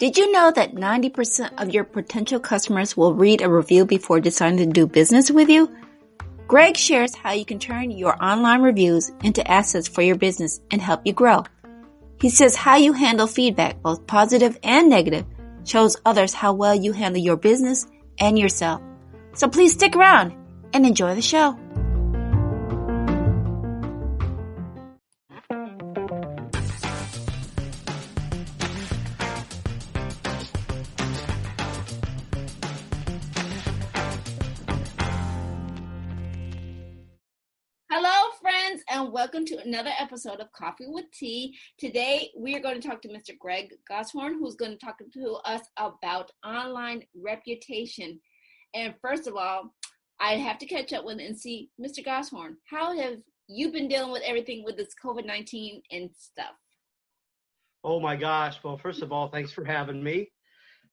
Did you know that 90% of your potential customers will read a review before deciding to do business with you? Greg shares how you can turn your online reviews into assets for your business and help you grow. He says how you handle feedback, both positive and negative, shows others how well you handle your business and yourself. So please stick around and enjoy the show. Hello, friends, and welcome to another episode of Coffee with Tea. Today, we are going to talk to Mr. Greg Goshorn, who's going to talk to us about online reputation. And first of all, I have to catch up with and see, Mr. Goshorn, how have you been dealing with everything with this COVID-19 and stuff? Oh my gosh. Well, first of all, thanks for having me.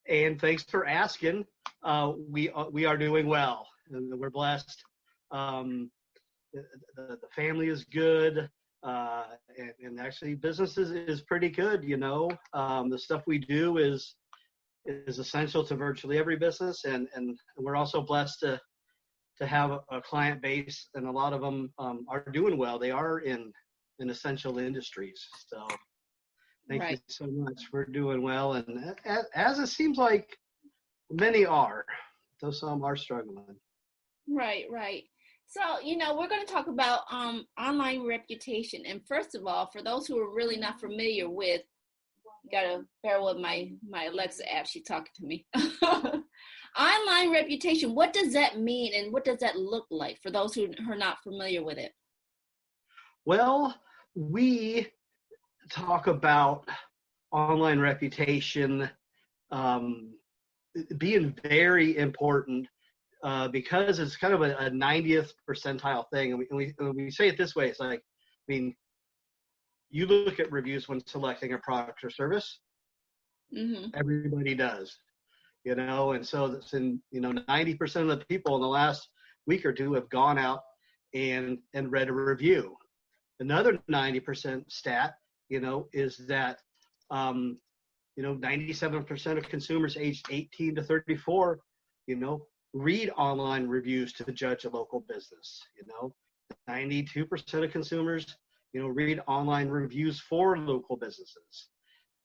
And thanks for asking. We are doing well, and we're blessed. The family is good, and actually business is pretty good. You know, the stuff we do is essential to virtually every business, and we're also blessed to have a client base, and a lot of them are doing well. They are in essential industries. So thank you so much for doing well. And as it seems like many are, though some are struggling. Right. So, we're going to talk about online reputation. And first of all, for those who are really not familiar with, you got to bear with my Alexa app. She's talking to me. Online reputation, what does that mean and what does that look like for those who are not familiar with it? Well, we talk about online reputation being very important. Because it's kind of a 90th percentile thing. And we say it this way, it's like, you look at reviews when selecting a product or service, Everybody does, and so that's 90% of the people in the last week or two have gone out and read a review. Another 90% stat, is that, 97% of consumers aged 18 to 34, read online reviews to judge a local business. 92% of consumers, read online reviews for local businesses.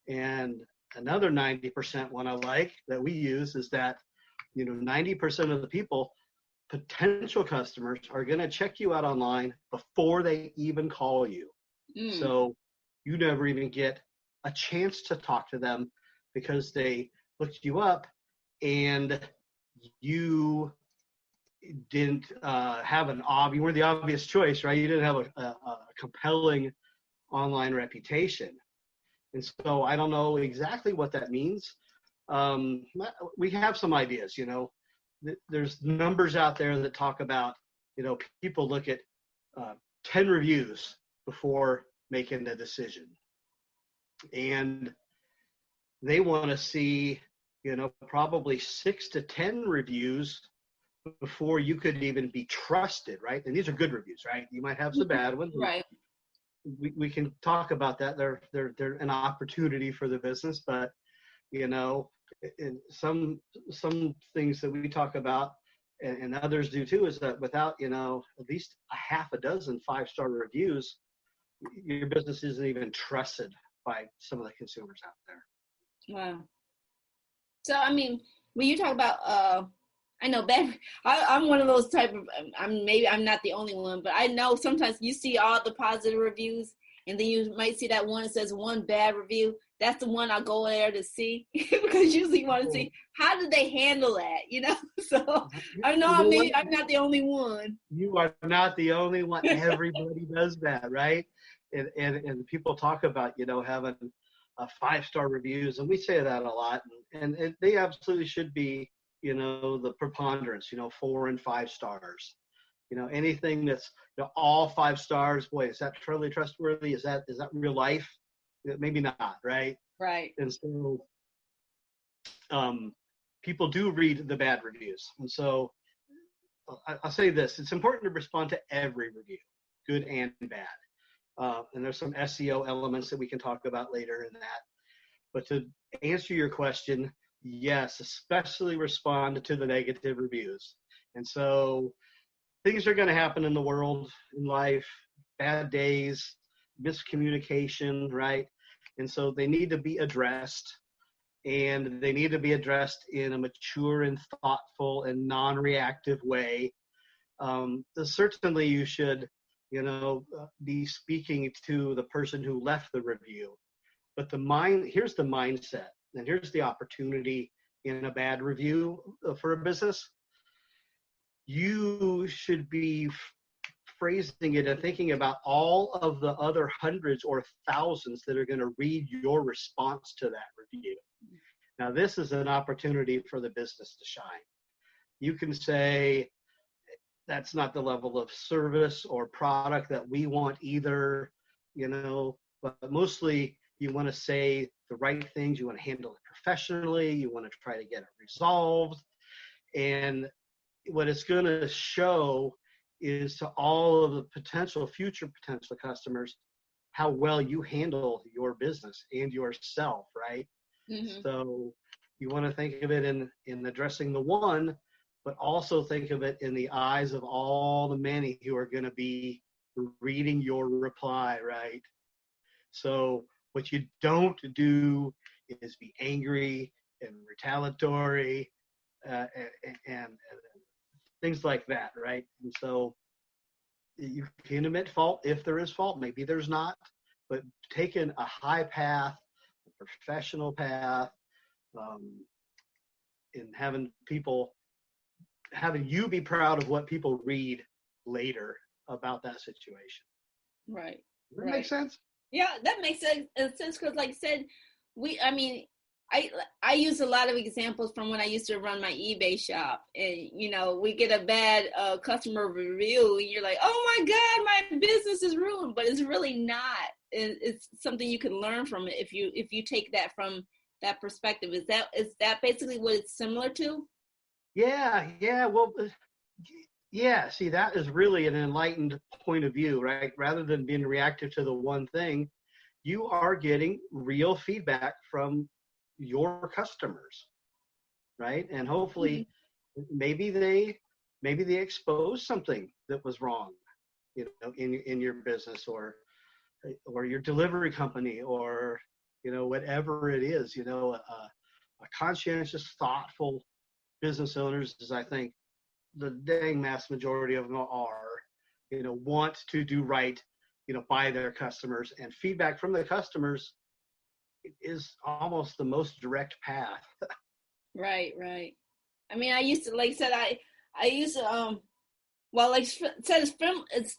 And another 90% one I like that we use is that, 90% of the people, potential customers, are going to check you out online before they even call you. So you never even get a chance to talk to them because they looked you up and you didn't you weren't the obvious choice, right? You didn't have a compelling online reputation. And so I don't know exactly what that means. We have some ideas, there's numbers out there that talk about, people look at 10 reviews before making a decision. And they want to see probably 6 to 10 reviews before you could even be trusted, right? And these are good reviews, right? You might have some bad ones. Right. We can talk about that. They're an opportunity for the business, but in some things that we talk about and others do too is that without at least a half a dozen 5-star reviews, your business isn't even trusted by some of the consumers out there. Wow. So, when you talk about, I know I'm one of those type of, maybe I'm not the only one, but I know sometimes you see all the positive reviews and then you might see that one that says one bad review. That's the one I'll go there to see because usually you want to see how did they handle that, So I know I'm not the only one. You are not the only one. Everybody does that, right? And people talk about, having 5-star reviews, and we say that a lot, and they absolutely should be, the preponderance, 4 and 5 stars. Anything that's all 5 stars, boy, is that truly trustworthy? Is that real life? Maybe not, right? Right. And so people do read the bad reviews. And so I'll say this, it's important to respond to every review, good and bad. And there's some SEO elements that we can talk about later in that. But to answer your question, yes, especially respond to the negative reviews. And so things are going to happen in the world, in life, bad days, miscommunication, right? And so they need to be addressed, and they need to be addressed in a mature and thoughtful and non-reactive way. Certainly you should, be speaking to the person who left the review. But here's the mindset, and here's the opportunity in a bad review for a business. You should be phrasing it and thinking about all of the other hundreds or thousands that are going to read your response to that review. Now, this is an opportunity for the business to shine. You can say, that's not the level of service or product that we want either, but mostly you want to say the right things. You want to handle it professionally. You want to try to get it resolved. And what it's going to show is to all of the future potential customers, how well you handle your business and yourself, right? Mm-hmm. So you want to think of it in addressing the one, but also think of it in the eyes of all the many who are going to be reading your reply, right? So what you don't do is be angry and retaliatory and things like that, right? And so you can admit fault if there is fault. Maybe there's not, but taking a high path, a professional path, and having you be proud of what people read later about that situation. Right. Does that make sense? Yeah, that makes sense. Because, like I said, I use a lot of examples from when I used to run my eBay shop, and we get a bad customer review, and you're like, oh my God, my business is ruined, but it's really not. It's something you can learn from it if you take that from that perspective. Is that basically what it's similar to? Yeah. Well, yeah. See, that is really an enlightened point of view, right? Rather than being reactive to the one thing, you are getting real feedback from your customers, right? And hopefully, maybe they expose something that was wrong, in your business or your delivery company or whatever it is. A conscientious, thoughtful business owners, as I think the dang mass majority of them are, want to do right, by their customers, and feedback from the customers is almost the most direct path. Right. I mean, I used to, like I said, I used to, well, like I said,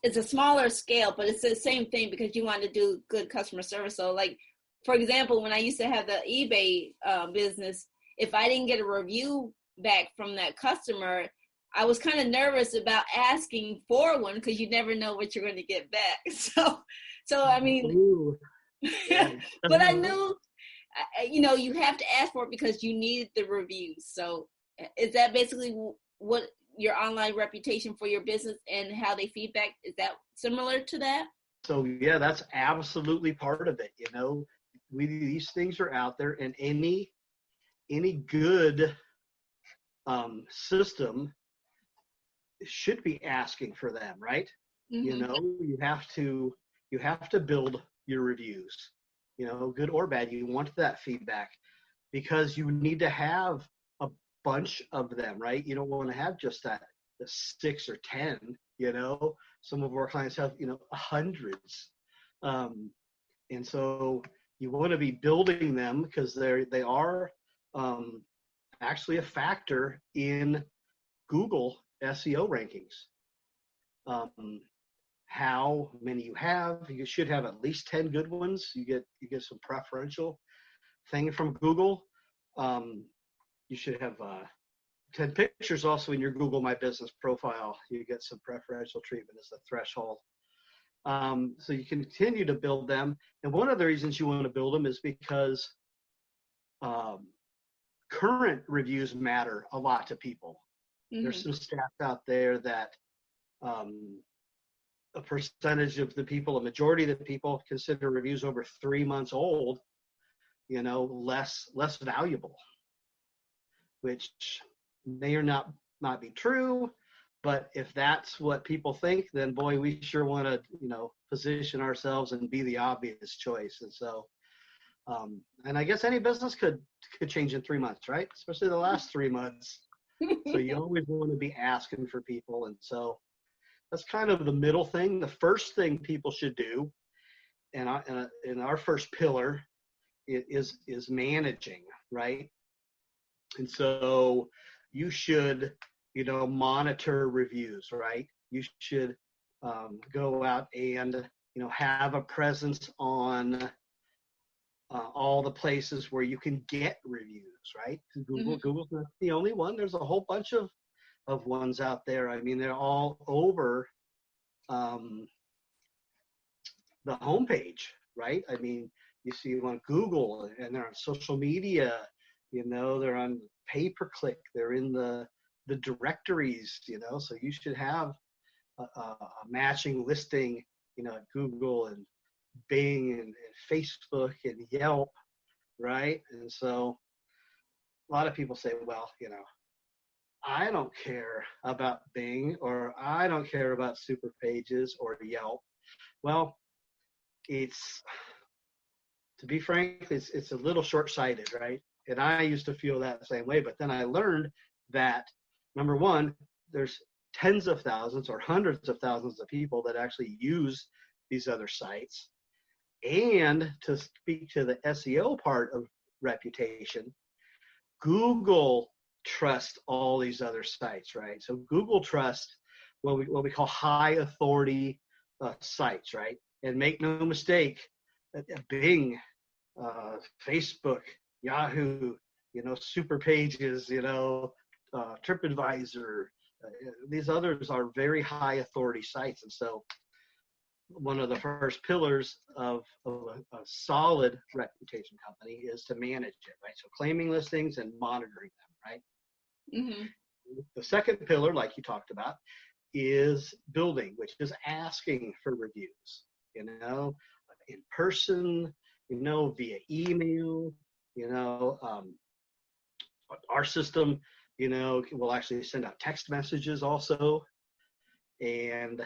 it's a smaller scale, but it's the same thing because you want to do good customer service. So, like, for example, when I used to have the eBay business, if I didn't get a review back from that customer, I was kind of nervous about asking for one because you never know what you're going to get back. So I mean, but I knew, you have to ask for it because you need the reviews. So is that basically what your online reputation for your business and how they feedback? Is that similar to that? So yeah, that's absolutely part of it. These things are out there, and any good system should be asking for them, right? Mm-hmm. You have to build your reviews, good or bad. You want that feedback because you need to have a bunch of them, right? You don't want to have just the 6 or 10, some of our clients have, hundreds. And so you want to be building them because they are actually a factor in Google SEO rankings. How many you have? You should have at least 10 good ones. You get some preferential thing from Google. You should have 10 pictures also in your Google My Business profile. You get some preferential treatment as a threshold. So you continue to build them. And one of the reasons you want to build them is because current reviews matter a lot to people. Mm-hmm. There's some stats out there that a percentage of the people, a majority of the people consider reviews over 3 months old less valuable, which may or not be true. But if that's what people think, then boy, we sure want to, position ourselves and be the obvious choice. And so, and I guess any business could change in 3 months, right? Especially the last 3 months. So you always want to be asking for people. And so that's kind of the middle thing. The first thing people should do, and in our first pillar, is managing, right? And so you should, monitor reviews, right? You should go out and, have a presence on all the places where you can get reviews, right? Google's not the only one. There's a whole bunch of ones out there. I mean, they're all over the homepage, right? I mean, you see them on Google, and they're on social media, they're on pay-per-click, they're in the directories, so you should have a matching listing, at Google and Bing and Facebook and Yelp, right? And so a lot of people say, well, I don't care about Bing, or I don't care about Super Pages or Yelp. Well, to be frank, it's a little short-sighted, right? And I used to feel that the same way, but then I learned that, number one, there's tens of thousands or hundreds of thousands of people that actually use these other sites. And to speak to the SEO part of reputation, Google trusts all these other sites, right? So Google trusts what we call high authority sites, right? And make no mistake, Bing, Facebook, Yahoo, Super Pages, TripAdvisor, these others are very high authority sites. And so one of the first pillars of a solid reputation company is to manage it, right? So claiming listings and monitoring them, right? Mm-hmm. The second pillar, like you talked about, is building, which is asking for reviews, in person, via email, our system, will actually send out text messages also. And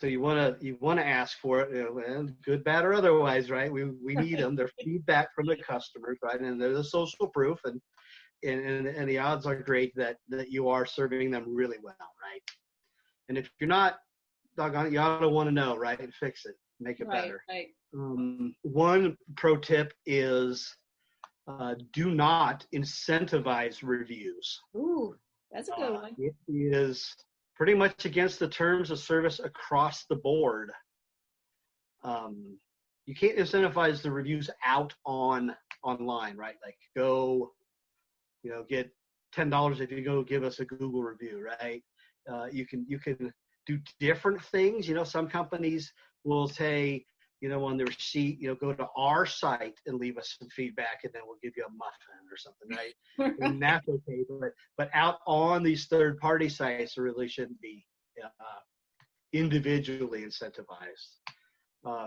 so you want to ask for it, good, bad, or otherwise, right? We need them. They're feedback from the customers, right? And they're the social proof, and the odds are great that you are serving them really well, right? And if you're not, doggone it, you ought to want to know, right? And fix it, make it better. Right. One pro tip is do not incentivize reviews. Ooh, that's a good one. It is pretty much against the terms of service across the board. You can't incentivize the reviews out online, right? Like go, get $10 if you go give us a Google review, right? You can do different things. Some companies will say, on the receipt, go to our site and leave us some feedback, and then we'll give you a muffin or something, right? And that's okay. But out on these third-party sites, it really shouldn't be individually incentivized.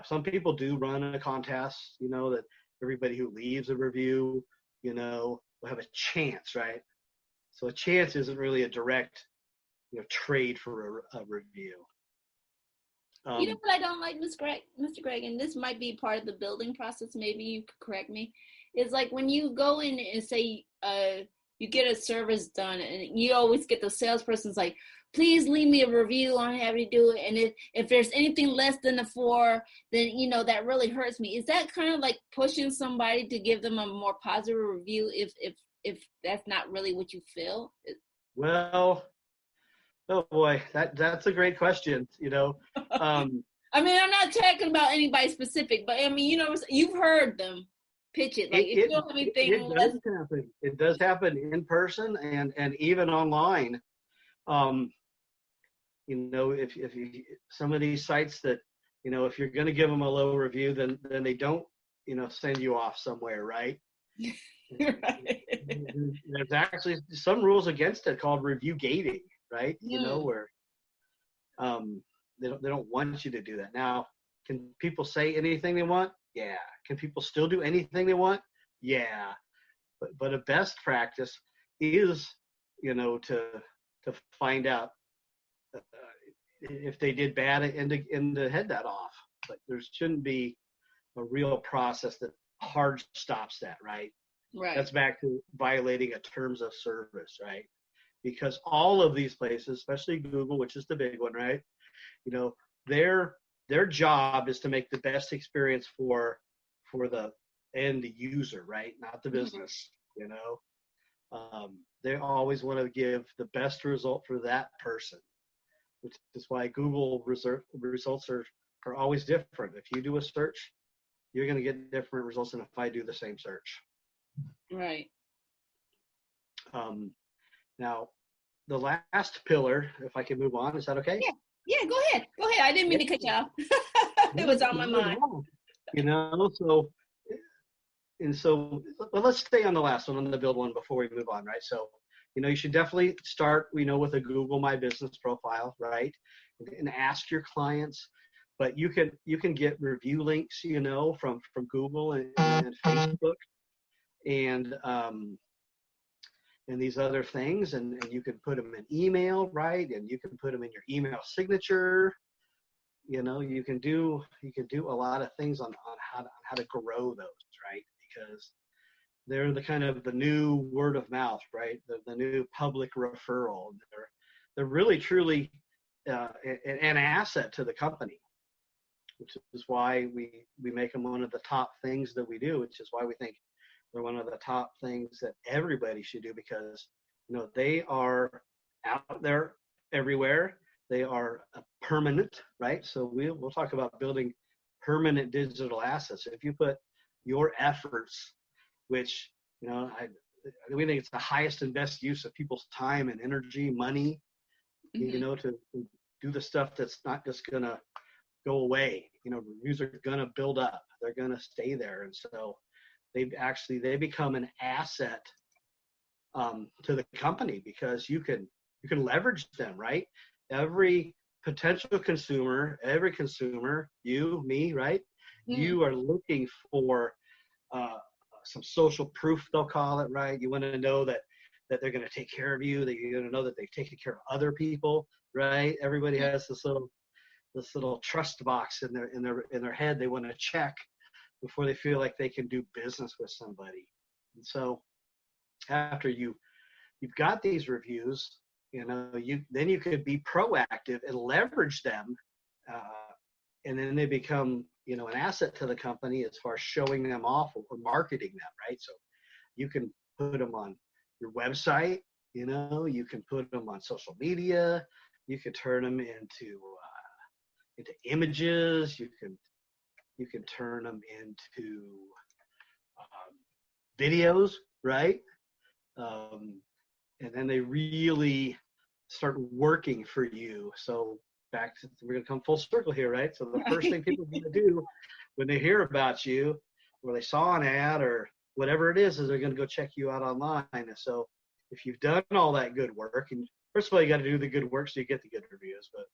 Some people do run a contest, that everybody who leaves a review, will have a chance, right? So a chance isn't really a direct, trade for a review. You know what I don't like, Mr. Greg, and this might be part of the building process, maybe you could correct me, is like when you go in and say you get a service done, and you always get the salesperson's like, please leave me a review on how to do it, and if there's anything less than a 4, then, that really hurts me. Is that kind of like pushing somebody to give them a more positive review if that's not really what you feel? Well, oh boy, that's a great question. I mean, I'm not talking about anybody specific, but I mean, you've heard them pitch it. Like if you don't have anything, it does happen. It does happen in person and even online. If you, some of these sites that, if you're going to give them a low review, then they don't, send you off somewhere, right? Right. There's actually some rules against it called review gating, right? Where they don't want you to do that. Now, Can people say anything they want? Yeah. Can people still do anything they want? Yeah. But a best practice is, to find out if they did bad and to head that off. But there shouldn't be a real process that hard stops that, right? Right. That's back to violating a terms of service, right? Because all of these places, especially Google, which is the big one, right? Their job is to make the best experience for the end user, right? Not the business. They always want to give the best result for that person, which is why Google results are always different. If you do a search, you're going to get different results than if I do the same search. Right. Now, the last pillar, if I can move on, is that okay? Yeah, go ahead. I didn't mean to cut you off. It was on my mind. So let's stay on the last one, on the build one, before we move on, right? So, you should definitely start, with a Google My Business profile, right? And ask your clients. But you can get review links, from Google and Facebook and these other things, and you can put them in email, right? And you can put them in your email signature. You can do a lot of things on how to grow those, right? Because they're the new word of mouth, right? The new public referral. They're really truly an asset to the company, which is why we make them one of the top things that we do, which is why we think they're one of the top things that everybody should do, because they are out there everywhere. They are permanent, right? So we'll talk about building permanent digital assets. If you put your efforts, which we think it's the highest and best use of people's time and energy, money, to do the stuff that's not just gonna go away. Reviews are gonna build up. They're gonna stay there, and so they become an asset to the company, because you can leverage them, right? Every potential consumer, you, me, right? Mm-hmm. You are looking for some social proof, they'll call it, right? You want to know that they're going to take care of you, that you're going to know that they've taken care of other people, right? Everybody has this little trust box in their head they want to check before they feel like they can do business with somebody. And so after you've got these reviews, then you could be proactive and leverage them, and then they become an asset to the company as far as showing them off or marketing them, right? So you can put them on your website, you can put them on social media, you can turn them into images, you can turn them into videos, right? And then they really start working for you. So we're going to come full circle here, right? So the first thing people are going to do when they hear about you, or they saw an ad or whatever it is they're going to go check you out online. And so if you've done all that good work, and first of all, you got to do the good work so you get the good reviews, but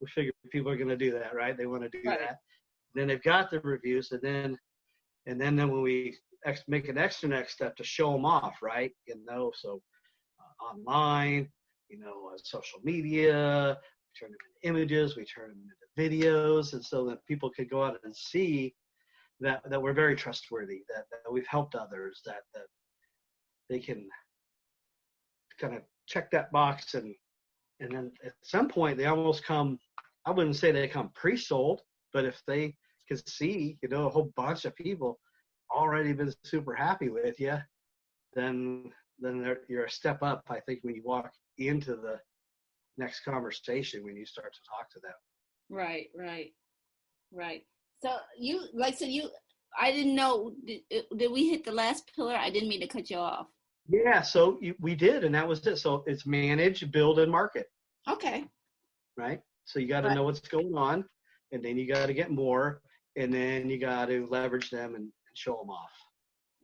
we figure people are going to do that, right? They want to do that. Then they've got the reviews, and then when we make an extra next step to show them off, right? So online, on social media, we turn them into images, we turn them into videos, and so that people could go out and see that we're very trustworthy, that we've helped others, that they can kind of check that box, and then at some point they almost come, I wouldn't say they come pre-sold, but if they can see, a whole bunch of people already been super happy with you, then you're a step up, I think, when you walk into the next conversation, when you start to talk to them. Right. So I didn't know, did we hit the last pillar? I didn't mean to cut you off. Yeah, so we did, and that was it. So it's manage, build, and market. Okay. Right? So you got to know what's going on, and then you got to get more, and then you got to leverage them and show them off.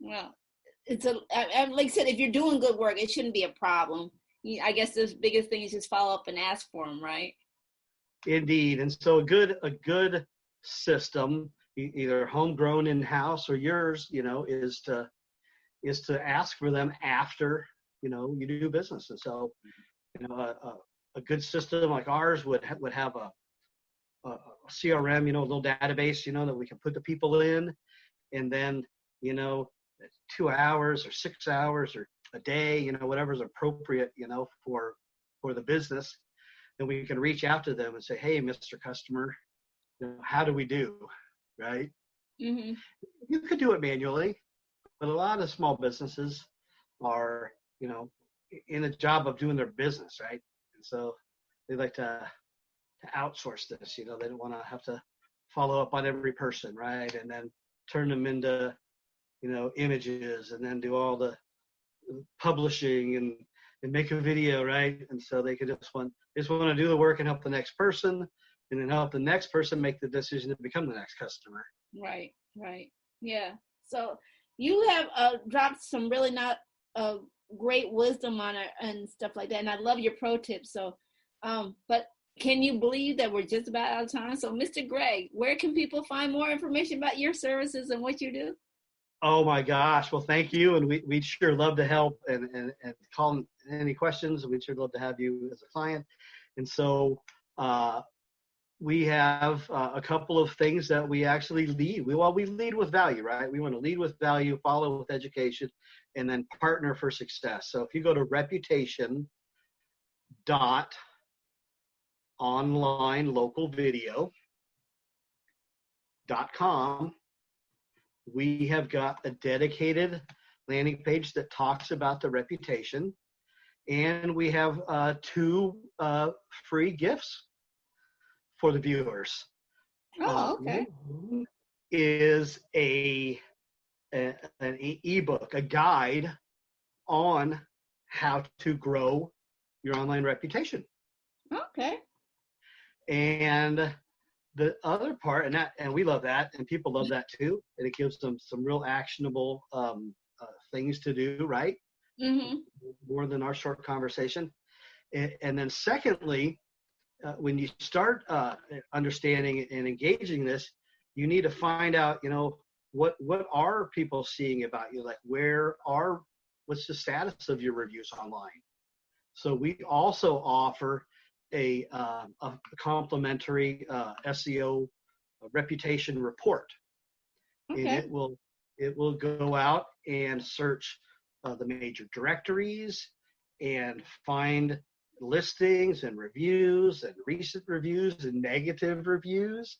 Well, like I said, if you're doing good work, it shouldn't be a problem. I guess the biggest thing is just follow up and ask for them, right? Indeed. And so a good system, either homegrown in-house or yours, is to ask for them after, you do business. And so, a good system like ours would have a CRM, a little database, that we can put the people in, and then, 2 hours or 6 hours or a day, whatever's appropriate, for the business, then we can reach out to them and say, hey, Mr. Customer, how do we do, right? Mm-hmm. You could do it manually, but a lot of small businesses are, in the job of doing their business, right? And so they like to outsource this. They don't want to have to follow up on every person, right? And then turn them into, images, and then do all the publishing and make a video, right? And so they could just want to do the work and help the next person, and then help the next person make the decision to become the next customer. Right. Yeah. So you have dropped some really not great wisdom on it and stuff like that, and I love your pro tips. So, but can you believe that we're just about out of time? So, Mr. Greg, where can people find more information about your services and what you do? Oh my gosh! Well, thank you, and we'd sure love to help and call any questions. We'd sure love to have you as a client. And so we have a couple of things that we actually lead. We lead with value, right? We want to lead with value, follow with education, and then partner for success. So if you go to reputation.onlinelocalvideo.com, we have got a dedicated landing page that talks about the reputation, and we have 2 free gifts for the viewers. Oh, okay. One is an ebook, a guide on how to grow your online reputation. Okay. And the other part, and we love that, and people love that too, and it gives them some real actionable things to do, right? Mm-hmm. More than our short conversation. And then secondly, when you start understanding and engaging this, you need to find out, what are people seeing about you? Like, what's the status of your reviews online? So we also offer a complimentary SEO reputation report. Okay. And it will go out and search the major directories and find listings and reviews and recent reviews and negative reviews,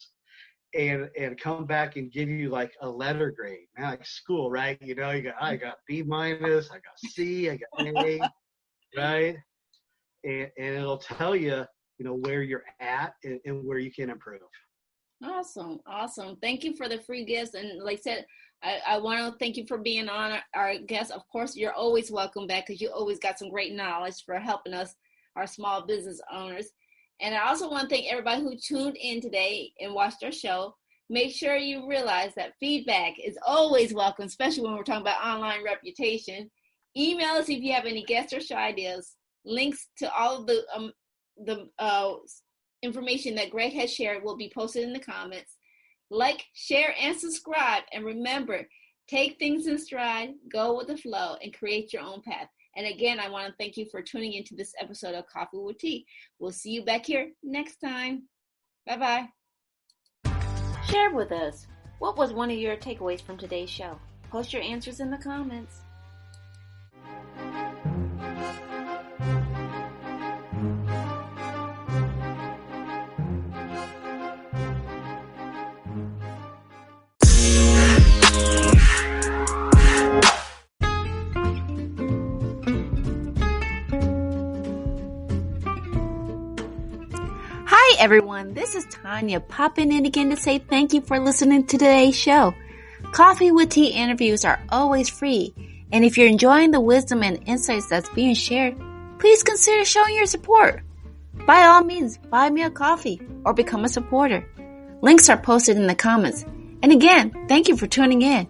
and come back and give you like a letter grade. Now, like school, right? I got B-, I got C, I got A, right? And it'll tell you, where you're at and where you can improve. Awesome. Thank you for the free gifts. And like I said, I want to thank you for being on our guest. Of course, you're always welcome back, because you always got some great knowledge for helping us, our small business owners. And I also want to thank everybody who tuned in today and watched our show. Make sure you realize that feedback is always welcome, especially when we're talking about online reputation. Email us if you have any guest or show ideas. Links to all of the information that Greg has shared will be posted in the comments. Like, share, and subscribe. And remember, take things in stride, go with the flow, and create your own path. And again, I want to thank you for tuning into this episode of Coffee with Tea. We'll see you back here next time. Bye-bye. Share with us. What was one of your takeaways from today's show? Post your answers in the comments. Hi everyone, this is Tanya popping in again to say thank you for listening to today's show. Coffee with Tea interviews are always free, and if you're enjoying the wisdom and insights that's being shared, please consider showing your support. By all means, buy me a coffee or become a supporter. Links are posted in the comments. And again, thank you for tuning in.